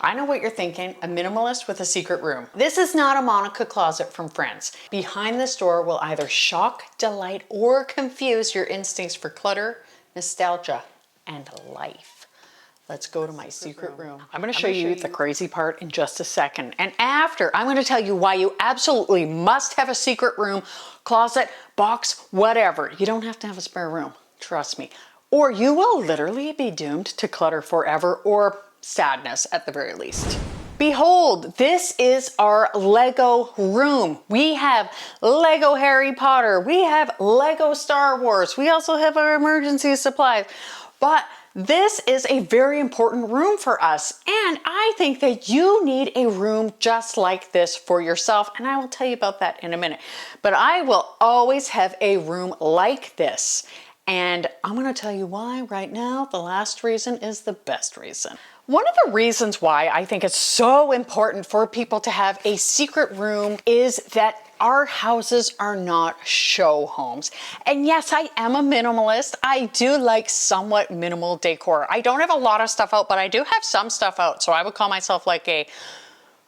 I know what you're thinking, a minimalist with a secret room. This is not a Monica closet from Friends. Behind this door will either shock, delight, or confuse your instincts for clutter, nostalgia, and life. Let's go to my secret room. I'm gonna show you the crazy part in just a second. And after, I'm gonna tell you why you absolutely must have a secret room, closet, box, whatever. You don't have to have a spare room, trust me. Or you will literally be doomed to clutter forever, or sadness at the very least. Behold, this is our Lego room. We have Lego Harry Potter. We have Lego Star Wars. We also have our emergency supplies. But this is a very important room for us. And I think that you need a room just like this for yourself. And I will tell you about that in a minute. But I will always have a room like this. And I'm gonna tell you why right now. The last reason is the best reason. One of the reasons why I think it's so important for people to have a secret room is that our houses are not show homes. And yes, I am a minimalist. I do like somewhat minimal decor. I don't have a lot of stuff out, but I do have some stuff out. So I would call myself like a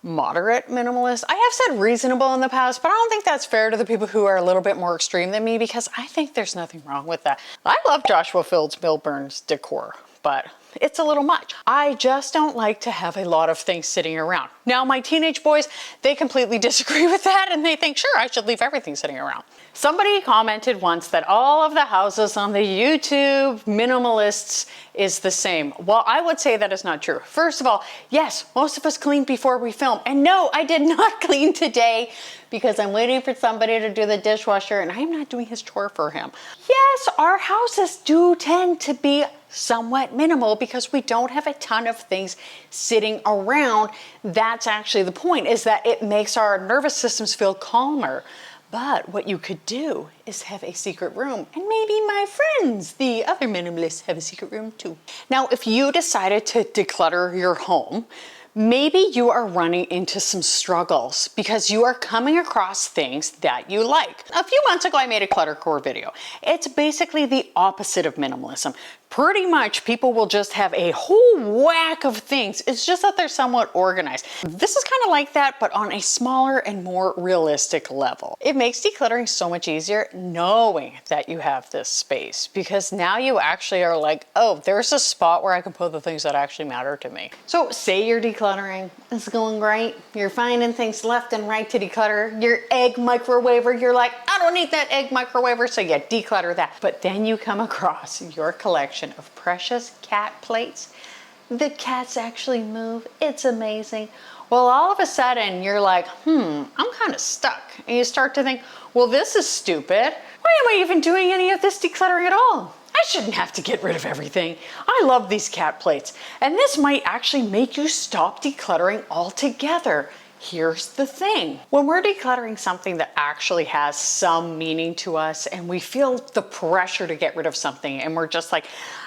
moderate minimalist. I have said reasonable in the past, but I don't think that's fair to the people who are a little bit more extreme than me, because I think there's nothing wrong with that. I love Joshua Fields Millburn's decor, but it's a little much. I just don't like to have a lot of things sitting around. Now, my teenage boys, they completely disagree with that, and they think, sure, I should leave everything sitting around. Somebody commented once that all of the houses on the YouTube minimalists is the same. Well, I would say that is not true. First of all, yes, most of us clean before we film. And no, I did not clean today because I'm waiting for somebody to do the dishwasher and I'm not doing his chore for him. Yes, our houses do tend to be somewhat minimal because we don't have a ton of things sitting around. That's actually the point, is that it makes our nervous systems feel calmer. But what you could do is have a secret room, and maybe my friends, the other minimalists, have a secret room too. Now, if you decided to declutter your home, maybe you are running into some struggles because you are coming across things that you like. A few months ago, I made a clutter core video. It's basically the opposite of minimalism. Pretty much people will just have a whole whack of things. It's just that they're somewhat organized. This is kind of like that, but on a smaller and more realistic level. It makes decluttering so much easier knowing that you have this space, because now you actually are like, oh, there's a spot where I can put the things that actually matter to me. So say you're decluttering, it's going great. You're finding things left and right to declutter. Your egg microwaver, you're like, I don't need that egg microwaver, so you declutter that. But then you come across your collection of precious cat plates. The cats actually move. It's amazing. Well, all of a sudden you're like, I'm kind of stuck. And you start to think, well, this is stupid. Why am I even doing any of this decluttering at all? I shouldn't have to get rid of everything. I love these cat plates. And this might actually make you stop decluttering altogether. Here's the thing. When we're decluttering something that actually has some meaning to us and we feel the pressure to get rid of something and we're just like,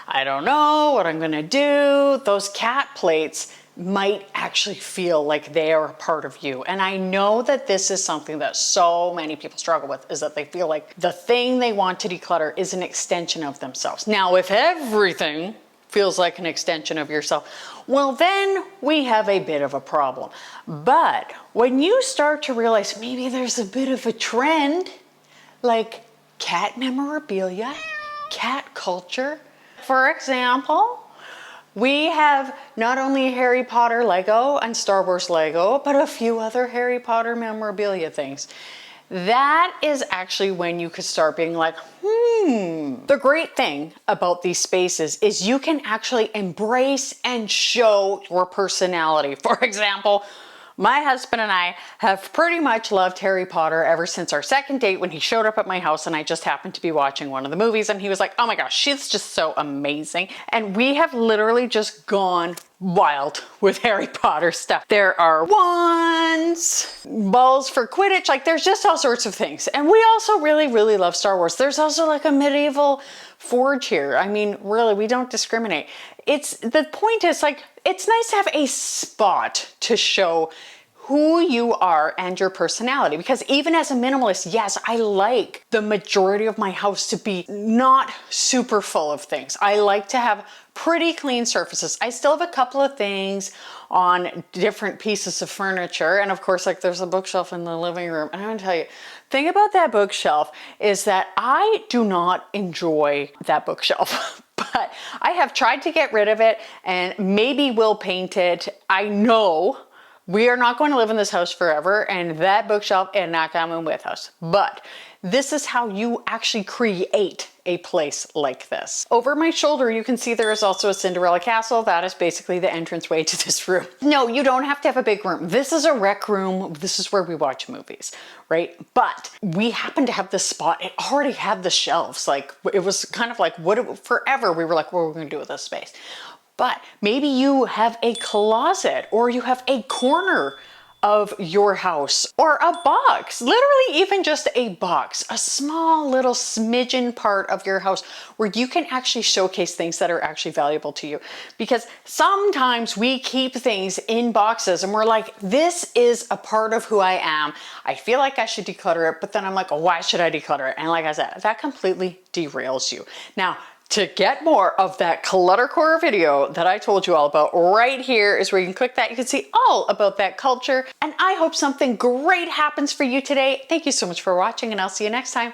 I don't know what I'm gonna do, those cat plates might actually feel like they are a part of you. And I know that this is something that so many people struggle with, is that they feel like the thing they want to declutter is an extension of themselves. Now, if everything feels like an extension of yourself, well, then we have a bit of a problem. But when you start to realize maybe there's a bit of a trend, like cat memorabilia, cat culture. For example, we have not only Harry Potter Lego and Star Wars Lego, but a few other Harry Potter memorabilia things. That is actually when you could start being like, The great thing about these spaces is you can actually embrace and show your personality. For example, my husband and I have pretty much loved Harry Potter ever since our second date, when he showed up at my house and I just happened to be watching one of the movies and he was like, oh my gosh, she's just so amazing. And we have literally just gone wild with Harry Potter stuff. There are wands, balls for Quidditch, like there's just all sorts of things. And we also really, really love Star Wars. There's also like a medieval forge here. I mean, really, we don't discriminate. The point is, like, it's nice to have a spot to show who you are and your personality, because even as a minimalist, yes, I like the majority of my house to be not super full of things. I like to have pretty clean surfaces. I still have a couple of things on different pieces of furniture. And of course, like there's a bookshelf in the living room. And I'm gonna tell you, thing about that bookshelf is that I do not enjoy that bookshelf. But I have tried to get rid of it and maybe will paint it. I know we are not going to live in this house forever and that bookshelf is not coming with us. But this is how you actually create a place like this. Over my shoulder, you can see there is also a Cinderella castle. That is basically the entranceway to this room. No, you don't have to have a big room. This is a rec room. This is where we watch movies, right? But we happen to have this spot. It already had the shelves. Like it was kind of like forever. We were like, what are we going to do with this space? But maybe you have a closet or you have a corner of your house or a box, literally even just a box, a small little smidgen part of your house where you can actually showcase things that are actually valuable to you. Because sometimes we keep things in boxes and we're like, this is a part of who I am. I feel like I should declutter it, but then I'm like, oh, why should I declutter it? And like I said, that completely derails you. Now, to get more of that clutter core video that I told you all about, right here is where you can click that. You can see all about that culture. And I hope something great happens for you today. Thank you so much for watching and I'll see you next time.